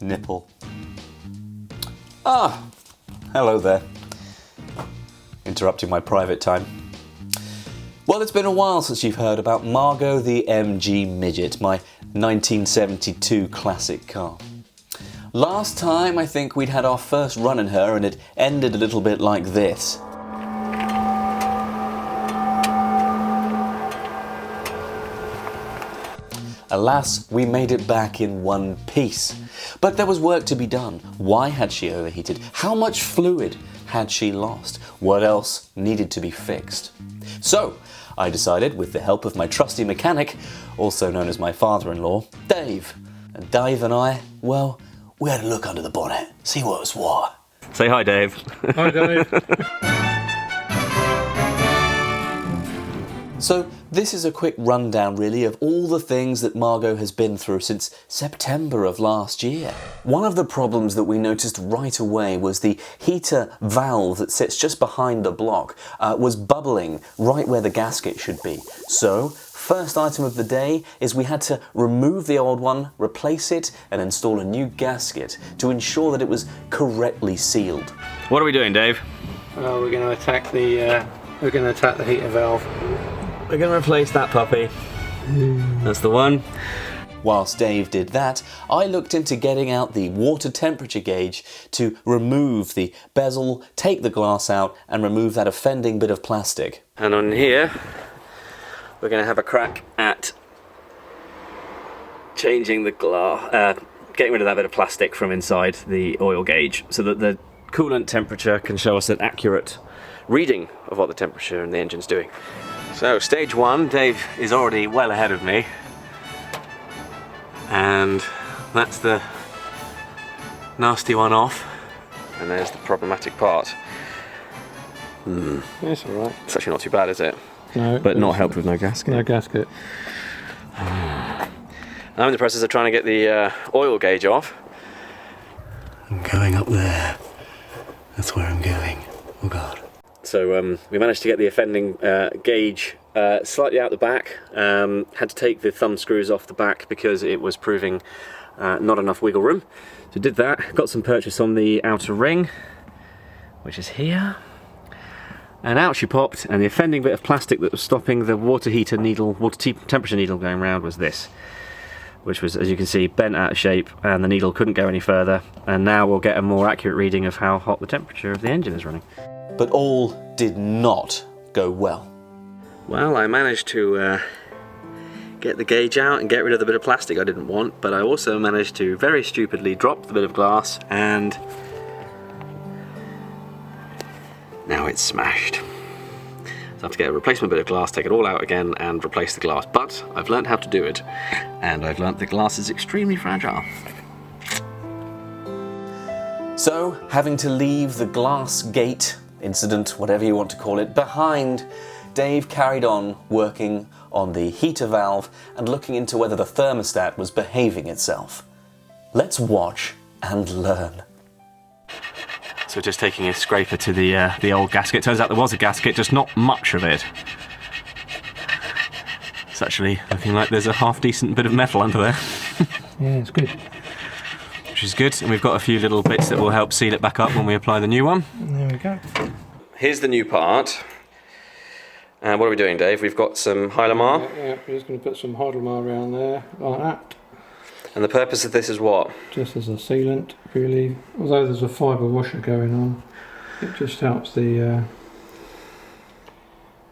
Nipple. Ah, hello there. Interrupting my private time. Well, it's been a while since you've heard about Margo the MG Midget, my 1972 classic car. Last time, I think we'd had our first run in her and it ended a little bit like this. Alas, we made it back in one piece. But there was work to be done. Why had she overheated? How much fluid had she lost? What else needed to be fixed? So, I decided, with the help of my trusty mechanic, also known as my father-in-law, Dave. And Dave and I, well, we had a look under the bonnet, see what was what. Say hi, Dave. Hi, Dave. So this is a quick rundown really of all the things that Margo has been through since September of last year. One of the problems that we noticed right away was the heater valve that sits just behind the block was bubbling right where the gasket should be. So first item of the day is we had to remove the old one, replace it and install a new gasket to ensure that it was correctly sealed. What are we doing, Dave? We're going to attack the heater valve. We're going to replace that puppy. That's the one. Whilst Dave did that, I looked into getting out the water temperature gauge to remove the bezel, take the glass out and remove that offending bit of plastic. And on here, we're going to have a crack at changing the glass, getting rid of that bit of plastic from inside the oil gauge so that the coolant temperature can show us an accurate reading of what the temperature in the engine's doing. So stage one, Dave is already well ahead of me, and that's the nasty one off, and there's the problematic part. It's alright. It's actually not too bad, is it? No. But not helped with no gasket. No gasket. I'm in the process of trying to get the oil gauge off. I'm going up there. That's where I'm going. Oh God. So we managed to get the offending gauge slightly out the back. Had to take the thumb screws off the back because it was proving not enough wiggle room. So did that, got some purchase on the outer ring, which is here. And out she popped, and the offending bit of plastic that was stopping the water temperature needle going round was this, which was, as you can see, bent out of shape, and the needle couldn't go any further. And now we'll get a more accurate reading of how hot the temperature of the engine is running. But all did not go well. Well, I managed to get the gauge out and get rid of the bit of plastic I didn't want, but I also managed to very stupidly drop the bit of glass, and now it's smashed. So I have to get a replacement bit of glass, take it all out again and replace the glass. But I've learned how to do it, and I've learned that glass is extremely fragile. So, having to leave the glass gate incident, whatever you want to call it, behind, Dave carried on working on the heater valve and looking into whether the thermostat was behaving itself. Let's watch and learn. So just taking a scraper to the old gasket. Turns out there was a gasket, just not much of it. It's actually looking like there's a half-decent bit of metal under there. Yeah, it's good. Which is good, and we've got a few little bits that will help seal it back up when we apply the new one. There we go. Here's the new part. And what are we doing, Dave? We've got some Hylamar. Yeah, we're just going to put some Hylamar around there, like that. And the purpose of this is what? Just as a sealant, really. Although there's a fibre washer going on, it just helps the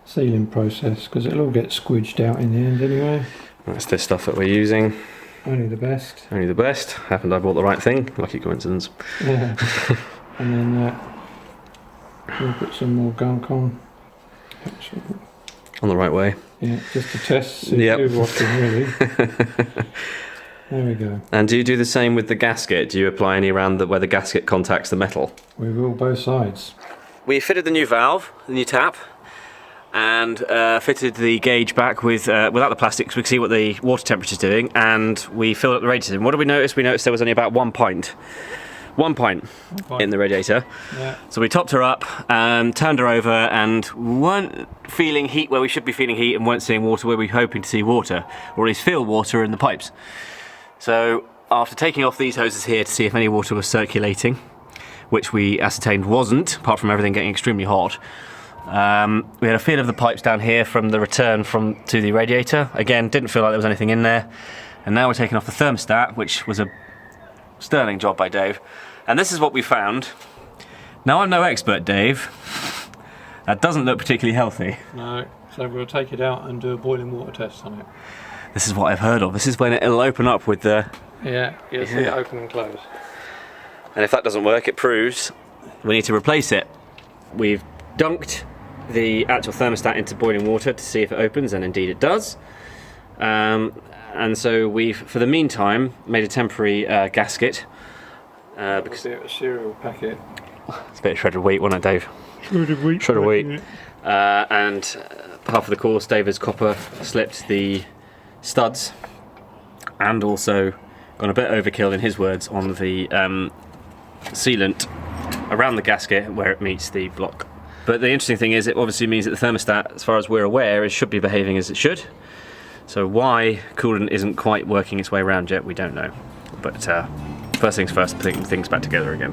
sealing process, because it'll all get squidged out in the end anyway. That's this stuff that we're using. Only the best. Only the best. Happened I bought the right thing. Lucky coincidence. Yeah. And then we'll put some more gunk on. On the right way. Yeah, just to test. Yep. Washing, really. There we go. And do you do the same with the gasket? Do you apply any around where the gasket contacts the metal? We will, both sides. We fitted the new valve, the new tap, and fitted the gauge back with without the plastic so we can see what the water temperature is doing, and we filled up the radiator. And what did we notice? We noticed there was only about 1 pint. 1 pint in the radiator. Yeah. So we topped her up, turned her over, and weren't feeling heat where we should be feeling heat, and weren't seeing water where we were hoping to see water, or at least feel water in the pipes. So after taking off these hoses here to see if any water was circulating, which we ascertained wasn't, apart from everything getting extremely hot, we had a feel of the pipes down here from the return to the radiator. Again, didn't feel like there was anything in there. And now we're taking off the thermostat, which was a sterling job by Dave. And this is what we found. Now, I'm no expert, Dave. That doesn't look particularly healthy. No, so we'll take it out and do a boiling water test on it. This is what I've heard of. This is when it'll open up with the... Yeah, you'll see it open and close. And if that doesn't work, it proves we need to replace it. We've dunked the actual thermostat into boiling water to see if it opens, and indeed it does. And so we've, for the meantime, made a temporary gasket. Because a cereal packet. It's a bit of shredded wheat, wasn't it, Dave? Shredded wheat. Shredded wheat. And half of the course, Dave has copper slipped the studs, and also gone a bit overkill, in his words, on the sealant around the gasket where it meets the block. But the interesting thing is, it obviously means that the thermostat, as far as we're aware, should be behaving as it should. So why coolant isn't quite working its way around yet, we don't know. But first things first, putting things back together again.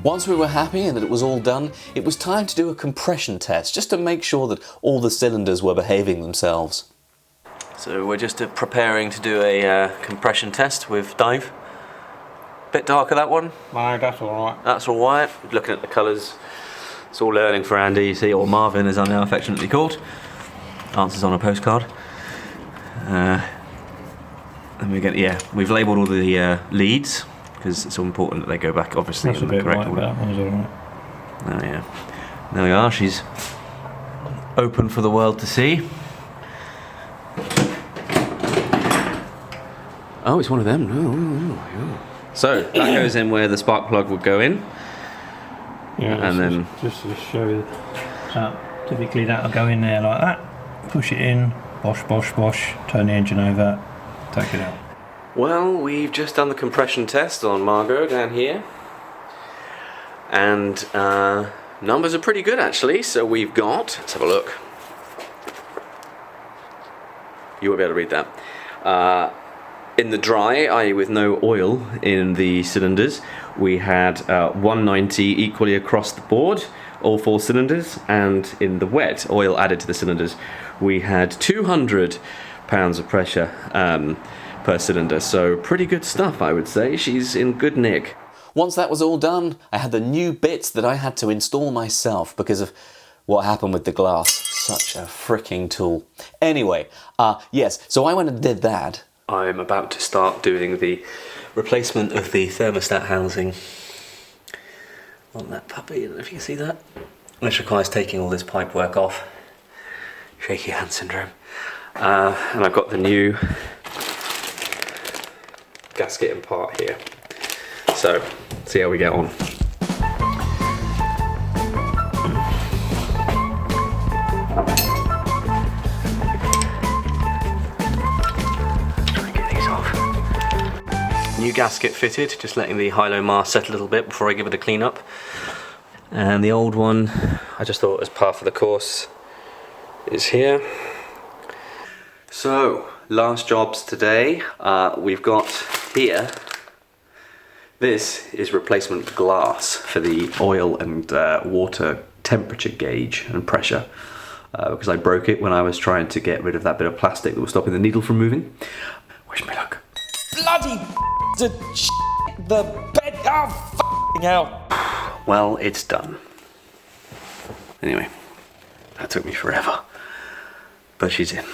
Once we were happy and that it was all done, it was time to do a compression test, just to make sure that all the cylinders were behaving themselves. So we're just preparing to do a compression test with Dave. Bit darker, that one? No, that's alright. That's alright. Looking at the colours, it's all learning for Andy, you see, or Marvin as I'm now affectionately called. Answers on a postcard. And we've labelled all the leads, because it's all important that they go back, obviously, That's in the correct order. That one's alright. Oh yeah. There we are, she's open for the world to see. Oh, it's one of them. Oh. So, that goes in where the spark plug would go in. Yeah, and then just to show you that typically that'll go in there like that. Push it in, bosh, turn the engine over, take it out. Well, we've just done the compression test on Margo down here, and numbers are pretty good actually. So we've got, let's have a look. You won't be able to read that. In the dry, i.e. with no oil in the cylinders, we had 190 equally across the board, all 4 cylinders, and in the wet, oil added to the cylinders, we had 200 pounds of pressure per cylinder, so pretty good stuff, I would say. She's in good nick. Once that was all done, I had the new bits that I had to install myself because of what happened with the glass. Such a freaking tool. Anyway, yes, so I went and did that. I'm about to start doing the replacement of the thermostat housing on that puppy. I don't know if you can see that. Which requires taking all this pipe work off. Shaky hand syndrome. And I've got the new gasket and part here. So, see how we get on. New gasket fitted, just letting the high-low mast settle a little bit before I give it a clean up. And the old one, I just thought as part of the course, is here. So, last jobs today. We've got here, this is replacement glass for the oil and water temperature gauge and pressure. Because I broke it when I was trying to get rid of that bit of plastic that was stopping the needle from moving. Wish me luck. Bloody the bed. Oh, f***ing hell. Well, it's done. Anyway, that took me forever. But she's in.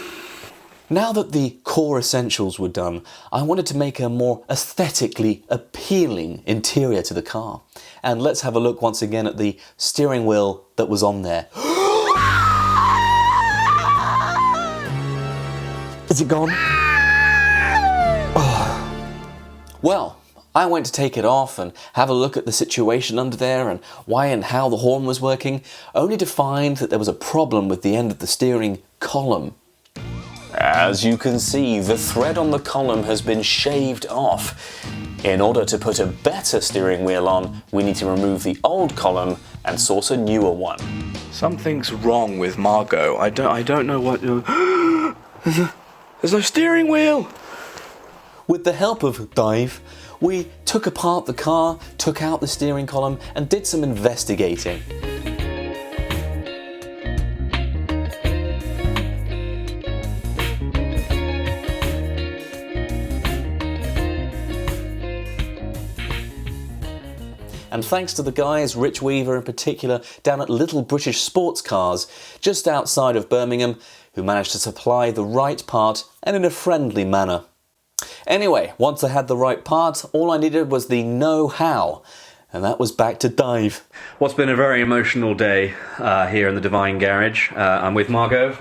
Now that the core essentials were done, I wanted to make a more aesthetically appealing interior to the car. And let's have a look once again at the steering wheel that was on there. Is it gone? Oh. Well, I went to take it off and have a look at the situation under there and why and how the horn was working, only to find that there was a problem with the end of the steering column. As you can see, the thread on the column has been shaved off. In order to put a better steering wheel on, we need to remove the old column and source a newer one. Something's wrong with Margo. I don't know what. There's no steering wheel. With the help of Dave, we took apart the car, took out the steering column, and did some investigating. And thanks to the guys, Rich Weaver in particular, down at Little British Sports Cars, just outside of Birmingham, who managed to supply the right part and in a friendly manner. Anyway, once I had the right part, all I needed was the know-how, and that was back to Dave. What's been a very emotional day here in the Divine Garage. I'm with Margo.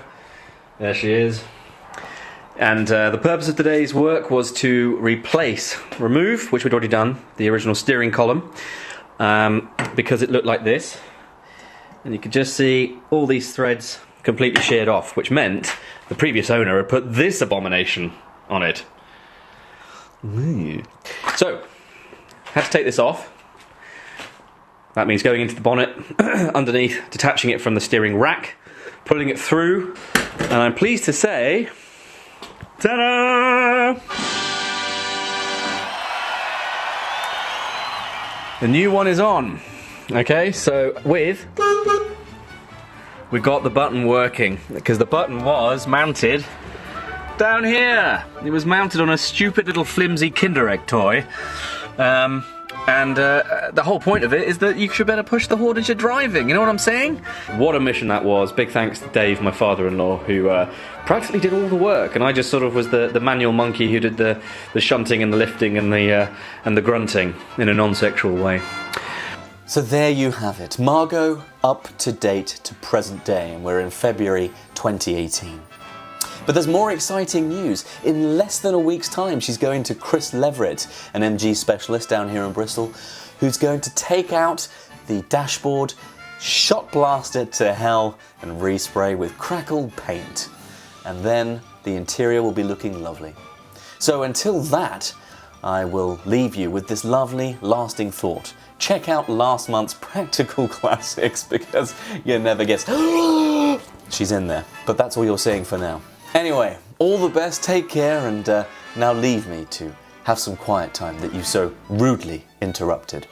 There she is. And the purpose of today's work was to remove, which we'd already done, the original steering column, because it looked like this. And you could just see all these threads completely sheared off, which meant the previous owner had put this abomination on it. So, had to take this off. That means going into the bonnet, underneath, detaching it from the steering rack, pulling it through, and I'm pleased to say, ta-da! The new one is on. Okay, so we've got the button working, because the button was mounted down here. It was mounted on a stupid little flimsy Kinder Egg toy. The whole point of it is that you should better push the Horde into driving, you know what I'm saying? What a mission that was. Big thanks to Dave, my father-in-law, who practically did all the work, and I just sort of was the manual monkey who did the shunting and the lifting and the grunting in a non-sexual way. So there you have it. Margo up to date to present day, and we're in February 2018. But there's more exciting news. In less than a week's time, she's going to Chris Leverett, an MG specialist down here in Bristol, who's going to take out the dashboard, shot blast it to hell, and respray with crackle paint. And then the interior will be looking lovely. So until that, I will leave you with this lovely, lasting thought. Check out last month's Practical Classics, because you never guess. She's in there, but that's all you're seeing for now. Anyway, all the best, take care, and now leave me to have some quiet time that you so rudely interrupted.